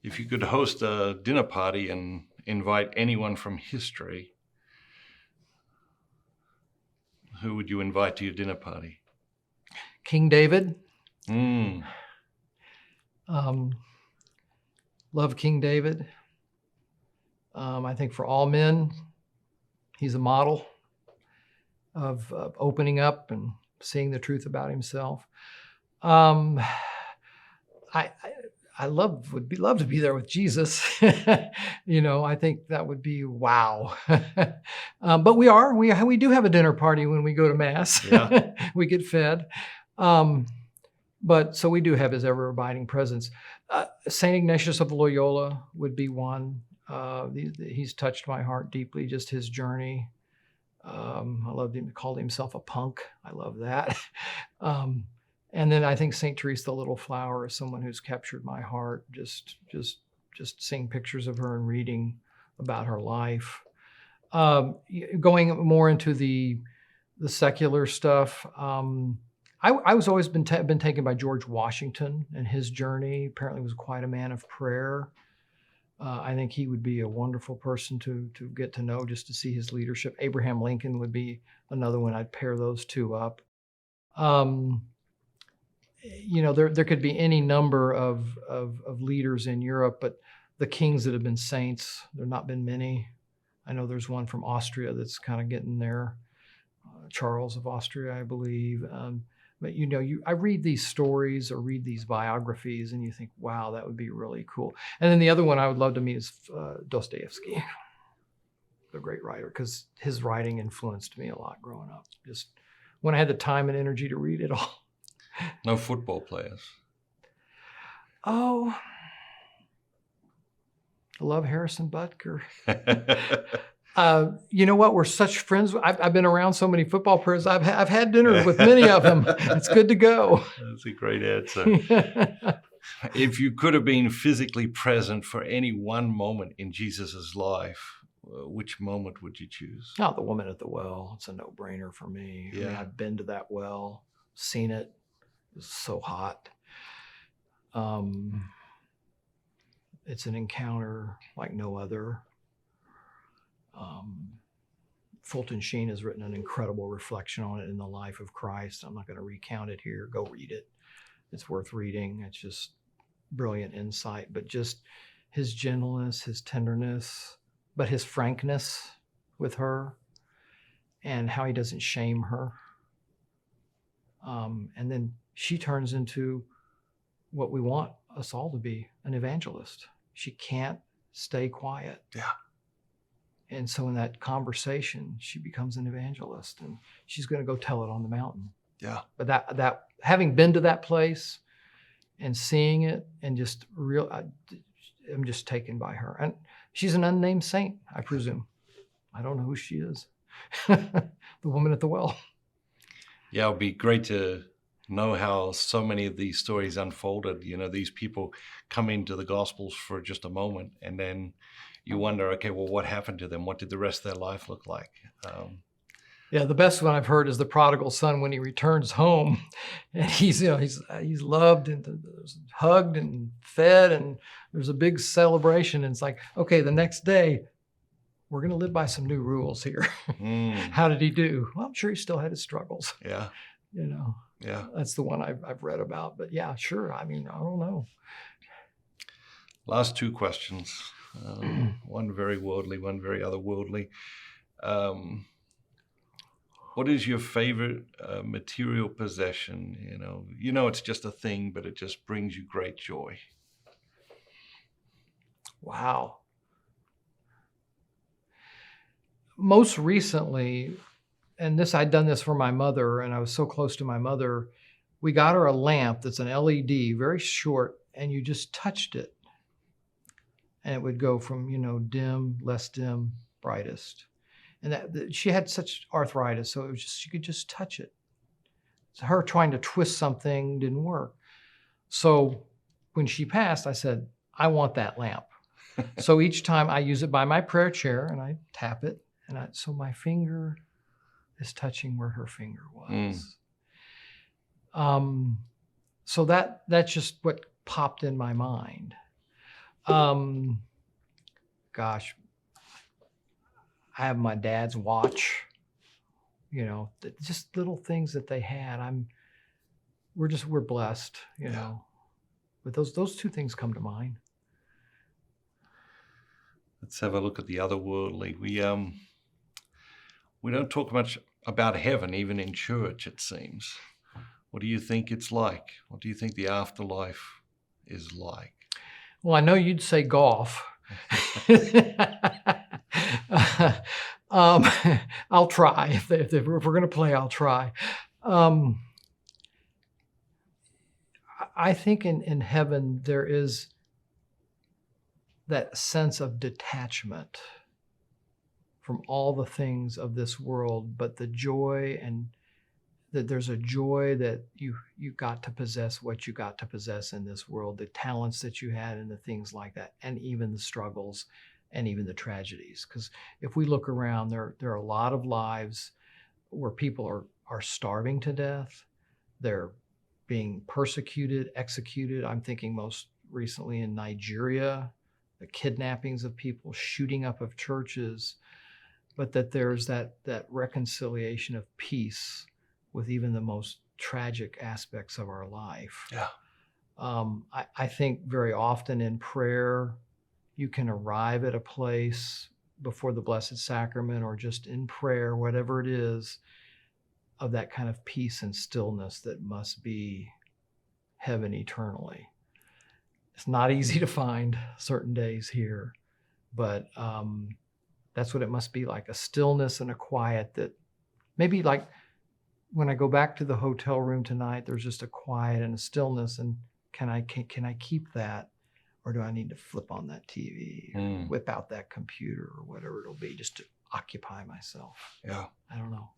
If you could host a dinner party and invite anyone from history, who would you invite to your dinner party? King David. Mm. Love King David. I think for all men, he's a model of opening up and seeing the truth about himself. I would love to be there with Jesus. I think that would be wow. But we do have a dinner party when we go to Mass. Yeah. We get fed. But so we do have his ever abiding presence. St. Ignatius of Loyola would be one. He's touched my heart deeply, just his journey. I loved him. He called himself a punk. I love that. And then I think St. Teresa the Little Flower is someone who's captured my heart. Just seeing pictures of her and reading about her life. Going more into the secular stuff. I was always been taken by George Washington and his journey. Apparently was quite a man of prayer. I think he would be a wonderful person to get to know, just to see his leadership. Abraham Lincoln would be another one. I'd pair those two up. There could be any number of leaders in Europe, but the kings that have been saints, there have not been many. I know there's one from Austria that's kind of getting there. Charles of Austria, I believe. But I read these stories or read these biographies and you think, wow, that would be really cool. And then the other one I would love to meet is Dostoevsky, the great writer, because his writing influenced me a lot growing up. Just when I had the time and energy to read it all. No football players? Oh, I love Harrison Butker. You know what? We're such friends. I've been around so many football players. I've had dinner with many of them. It's good to go. That's a great answer. If you could have been physically present for any one moment in Jesus's life, which moment would you choose? Oh, the woman at the well. It's a no-brainer for me. Yeah. I mean, I've been to that well, seen it. It's so hot. It's an encounter like no other. Fulton Sheen has written an incredible reflection on it in the life of Christ. I'm not going to recount it here. Go read it. It's worth reading. It's just brilliant insight, but just his gentleness, his tenderness, but his frankness with her and how he doesn't shame her. And then she turns into what we want us all to be, an evangelist. She can't stay quiet. Yeah. And so in that conversation, she becomes an evangelist and she's going to go tell it on the mountain. Yeah. But that having been to that place and seeing it and just I'm just taken by her. And she's an unnamed saint, I presume. I don't know who she is. The woman at the well. Yeah, it would be great to know how so many of these stories unfolded. These people come into the Gospels for just a moment and then you wonder, okay, well, what happened to them? What did the rest of their life look like? Yeah, the best one I've heard is the prodigal son when he returns home, and he's loved and hugged and fed, and there's a big celebration. And it's like, okay, the next day, we're going to live by some new rules here. How did he do? Well, I'm sure he still had his struggles. Yeah. Yeah. That's the one I've read about. But yeah, sure. I mean, I don't know. Last two questions. One very worldly, one very otherworldly. What is your favorite material possession? It's just a thing, but it just brings you great joy. Wow. Most recently, and I'd done this for my mother, and I was so close to my mother, we got her a lamp that's an LED, very short, and you just touched it. And it would go from, dim, less dim, brightest. And she had such arthritis, so it was she could just touch it. So her trying to twist something didn't work. So when she passed, I said, I want that lamp. So each time I use it by my prayer chair and I tap it. So my finger is touching where her finger was. So that's just what popped in my mind. Um, gosh, I have my dad's watch. You know, just little things that they had. We're blessed. You Yeah. know, but those two things come to mind. Let's have a look at the otherworldly. We don't talk much about heaven, even in church, it seems. What do you think it's like? What do you think the afterlife is like? Well, I know you'd say golf. um, I'll try. If we're going to play, I'll try. Um, I think in heaven there is that sense of detachment from all the things of this world, but the joy, and that there's a joy that you got to possess what you got to possess in this world, the talents that you had and the things like that, and even the struggles and even the tragedies. Because if we look around, there are a lot of lives where people are starving to death. They're being persecuted, executed. I'm thinking most recently in Nigeria, the kidnappings of people, shooting up of churches, but that there's that reconciliation of peace with even the most tragic aspects of our life. Yeah. I think very often in prayer, you can arrive at a place before the Blessed Sacrament or just in prayer, whatever it is, of that kind of peace and stillness that must be heaven eternally. It's not easy to find certain days here, but that's what it must be like, a stillness and a quiet that maybe like when I go back to the hotel room tonight, there's just a quiet and a stillness. And can I keep that? Or do I need to flip on that TV or whip out that computer or whatever it'll be just to occupy myself? Yeah. I don't know.